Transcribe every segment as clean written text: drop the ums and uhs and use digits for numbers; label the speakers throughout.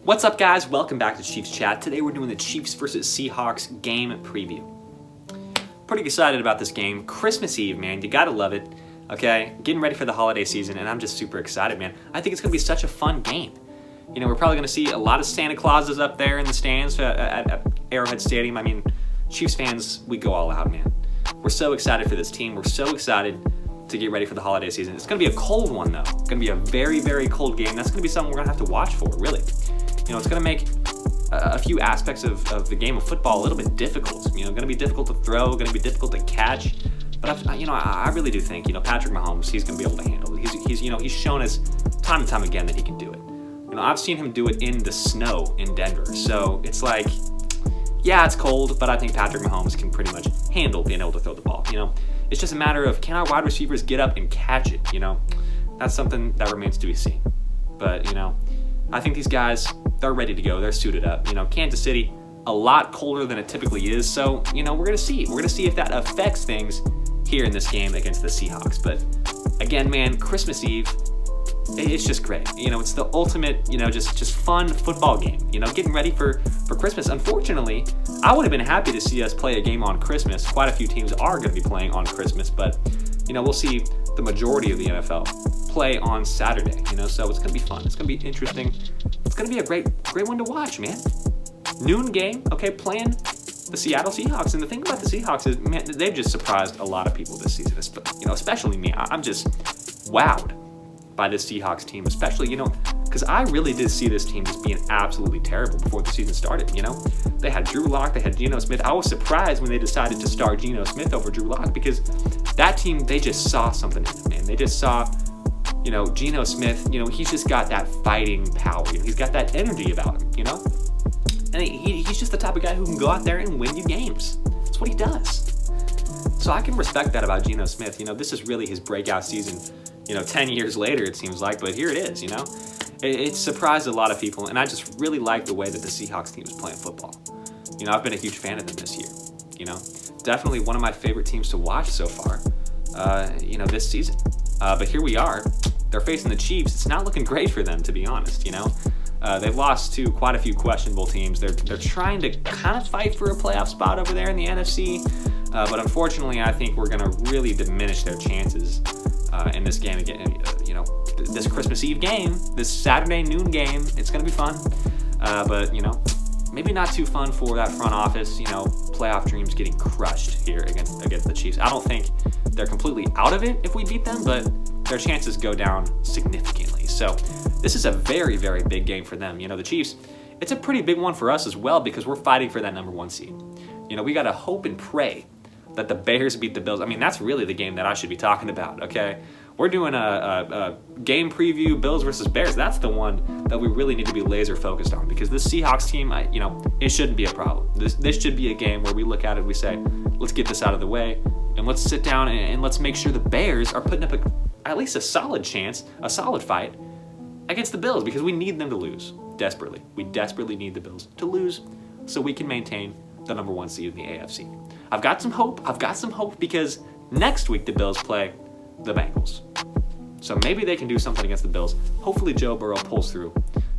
Speaker 1: What's up, guys? Welcome back to Chiefs Chat. Today we're doing the Chiefs versus Seahawks game preview. Pretty excited about this game. Christmas Eve, man. You gotta love it. Okay? Getting ready for the holiday season, and I'm just super excited, man. I think it's gonna be such a fun game. You know, we're probably gonna see a lot of Santa Clauses up there in the stands at Arrowhead Stadium. I mean, Chiefs fans, we go all out, man. We're so excited for this team. We're so excited to get ready for the holiday season. It's gonna be a cold one, though. It's gonna be a very, very cold game. That's gonna be something we're gonna have to watch for, really. You know, it's going to make a few aspects of the game of football a little bit difficult. You know, going to be difficult to throw, going to be difficult to catch. But I really do think, Patrick Mahomes, he's going to be able to handle it. He's shown us time and time again that he can do it. You know, I've seen him do it in the snow in Denver. So it's like, yeah, it's cold, but I think Patrick Mahomes can pretty much handle being able to throw the ball. You know, it's just a matter of, can our wide receivers get up and catch it? You know, that's something that remains to be seen. But, I think these guys, they're ready to go. They're suited up. Kansas City, a lot colder than it typically is. So, we're going to see. We're going to see if that affects things here in this game against the Seahawks. But again, man, Christmas Eve, it's just great. It's the ultimate, just fun football game. Getting ready for Christmas. Unfortunately, I would have been happy to see us play a game on Christmas. Quite a few teams are going to be playing on Christmas, but, we'll see the majority of the NFL play on Saturday, so it's going to be fun. It's going to be interesting. It's going to be a great one to watch, man. Noon game, okay, playing the Seattle Seahawks. And the thing about the Seahawks is, man, they've just surprised a lot of people this season, especially me. I'm just wowed by this Seahawks team, especially, because I really did see this team just being absolutely terrible before the season started, They had Drew Lock, they had Geno Smith. I was surprised when they decided to start Geno Smith over Drew Lock because that team, they just saw something in him, man. They just saw, Geno Smith, he's just got that fighting power. He's got that energy about him, And he's just the type of guy who can go out there and win you games. That's what he does. So I can respect that about Geno Smith. This is really his breakout season, 10 years later, it seems like, but here it is, It surprised a lot of people, and I just really like the way that the Seahawks team is playing football. I've been a huge fan of them this year, Definitely one of my favorite teams to watch so far, this season. But here we are. They're facing the Chiefs. It's not looking great for them, to be honest, They've lost to quite a few questionable teams. They're trying to kind of fight for a playoff spot over there in the NFC, but unfortunately, I think we're going to really diminish their chances in this game again. This Christmas Eve game, this Saturday noon game, it's going to be fun, but maybe not too fun for that front office. Playoff dreams getting crushed here against the Chiefs. I don't think they're completely out of it if we beat them, but their chances go down significantly. So this is a very, very big game for them. The Chiefs, it's a pretty big one for us as well because we're fighting for that number one seed. We got to hope and pray that the Bears beat the Bills. I mean, that's really the game that I should be talking about, okay? We're doing a game preview, Bills versus Bears. That's the one that we really need to be laser focused on because this Seahawks team, it shouldn't be a problem. This should be a game where we look at it and we say, let's get this out of the way and let's sit down and let's make sure the Bears are putting up at least a solid chance, a solid fight against the Bills because we need them to lose desperately. We desperately need the Bills to lose so we can maintain the number one seed in the AFC. I've got some hope because next week the Bills play the Bengals. So maybe they can do something against the Bills. Hopefully Joe Burrow pulls through.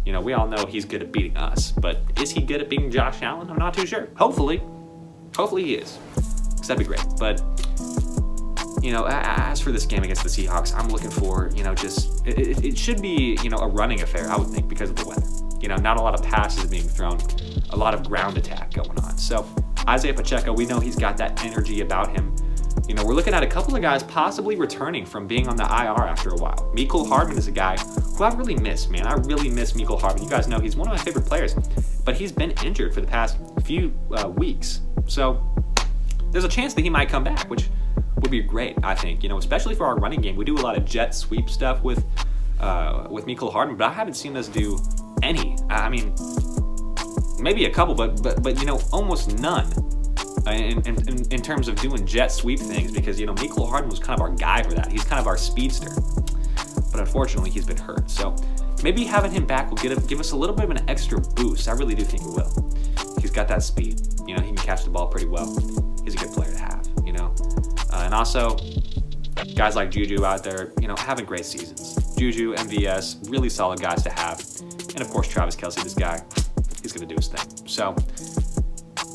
Speaker 1: We all know he's good at beating us, but is he good at beating Josh Allen? I'm not too sure. Hopefully he is. Because that'd be great. But, as for this game against the Seahawks, I'm looking for, it should be, a running affair, I would think, because of the weather. Not a lot of passes being thrown, a lot of ground attack going on. So Isaiah Pacheco, we know he's got that energy about him. We're looking at a couple of guys possibly returning from being on the IR after a while. Mecole Hardman is a guy who I really miss, man. I really miss Mecole Hardman. You guys know he's one of my favorite players, but he's been injured for the past few weeks. So there's a chance that he might come back, which would be great, I think. Especially for our running game. We do a lot of jet sweep stuff with Mecole Hardman, but I haven't seen us do any. I mean, maybe a couple, but almost none. In terms of doing jet sweep things because, Mecole Hardman was kind of our guy for that. He's kind of our speedster. But unfortunately, he's been hurt. So maybe having him back will give us a little bit of an extra boost. I really do think it will. He's got that speed. He can catch the ball pretty well. He's a good player to have, And also, guys like Juju out there, having great seasons. Juju, MVS, really solid guys to have. And of course, Travis Kelce, this guy, he's going to do his thing. So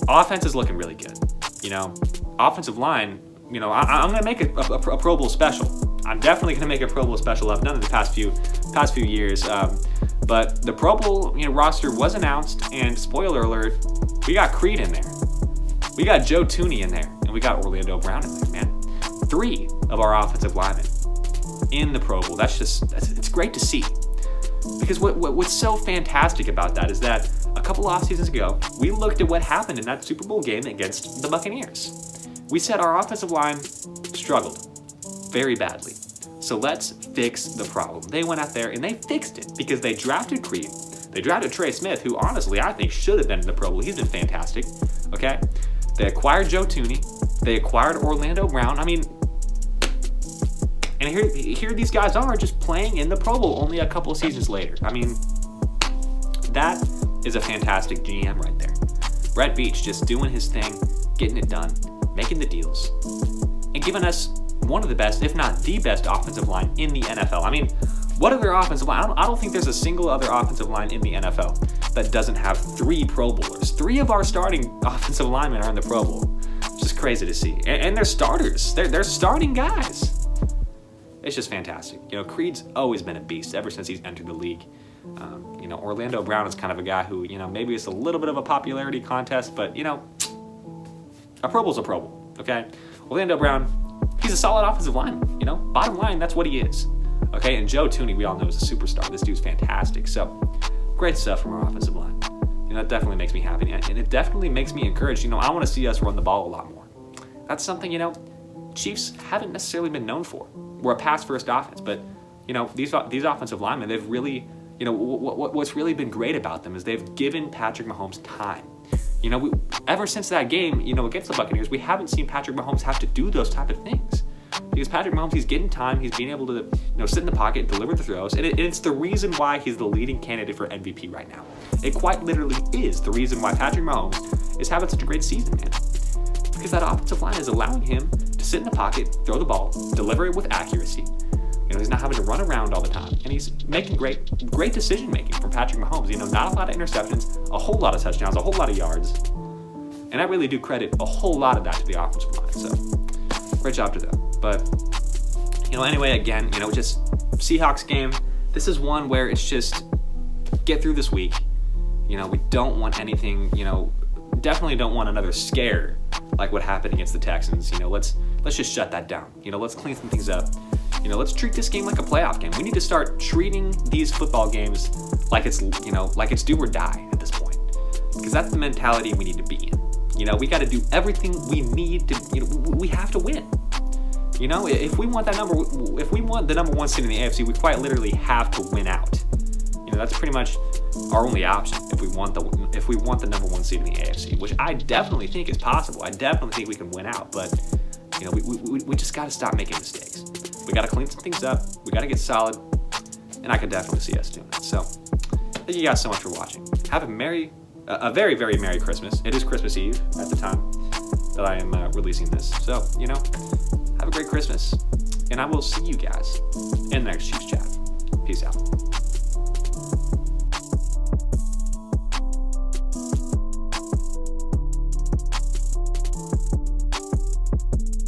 Speaker 1: offense is looking really good. Offensive line, I'm going to make a Pro Bowl special. I'm definitely going to make a Pro Bowl special. I've done it the past few years. But the Pro Bowl roster was announced, and spoiler alert, we got Creed in there. We got Joe Thuney in there, and we got Orlando Brown in there, man. 3 of our offensive linemen in the Pro Bowl. It's great to see. Because what's so fantastic about that is that a couple off seasons ago, we looked at what happened in that Super Bowl game against the Buccaneers. We said our offensive line struggled very badly. So let's fix the problem. They went out there and they fixed it because they drafted Creed. They drafted Trey Smith, who honestly I think should have been in the Pro Bowl. He's been fantastic. Okay? They acquired Joe Thuney. They acquired Orlando Brown. I mean, and here these guys are just playing in the Pro Bowl only a couple of seasons later. I mean, that is a fantastic GM right there. Brett Veach just doing his thing, getting it done, making the deals, and giving us one of the best, if not the best, offensive line in the NFL. I mean, what other offensive line? I don't think there's a single other offensive line in the NFL that doesn't have 3 Pro Bowlers. 3 of our starting offensive linemen are in the Pro Bowl. It's just crazy to see. And they're starters. They're starting guys. It's just fantastic. Creed's always been a beast ever since he's entered the league. Orlando Brown is kind of a guy who, maybe it's a little bit of a popularity contest, but, a Pro Bowl's a Pro Bowl, okay? Orlando Brown, he's a solid offensive lineman, Bottom line, that's what he is, okay? And Joe Thuney, we all know, is a superstar. This dude's fantastic. So, great stuff from our offensive line. That definitely makes me happy, and it definitely makes me encouraged. I want to see us run the ball a lot more. That's something, Chiefs haven't necessarily been known for. We're a pass-first offense, but, these offensive linemen, they've really, what's really been great about them is they've given Patrick Mahomes time. Ever since that game, against the Buccaneers, we haven't seen Patrick Mahomes have to do those type of things. Because Patrick Mahomes, he's getting time, he's being able to, sit in the pocket, deliver the throws, and it's the reason why he's the leading candidate for MVP right now. It quite literally is the reason why Patrick Mahomes is having such a great season, man. Because that offensive line is allowing him to sit in the pocket, throw the ball, deliver it with accuracy. He's not having to run around all the time, and he's making great decision making from Patrick Mahomes. Not a lot of interceptions, a whole lot of touchdowns, a whole lot of yards, and I really do credit a whole lot of that to the offensive line. So, great job to them. But anyway, again, just Seahawks game. This is one where it's just get through this week. We don't want anything. Definitely don't want another scare like what happened against the Texans. Let's just shut that down. Let's clean some things up. Let's treat this game like a playoff game. We need to start treating these football games like it's do or die at this point, because that's the mentality we need to be in. We got to do everything we need to. We have to win. If we want the number 1 seed in the AFC, we quite literally have to win out. That's pretty much our only option if we want the number 1 seed in the AFC, which I definitely think is possible. I definitely think we can win out, but we just got to stop making mistakes. We got to clean some things up. We got to get solid, and I could definitely see us doing it. So, thank you guys so much for watching. Have a very, very Merry Christmas. It is Christmas Eve at the time that I am releasing this. So, have a great Christmas, and I will see you guys in the next Chiefs chat. Peace out.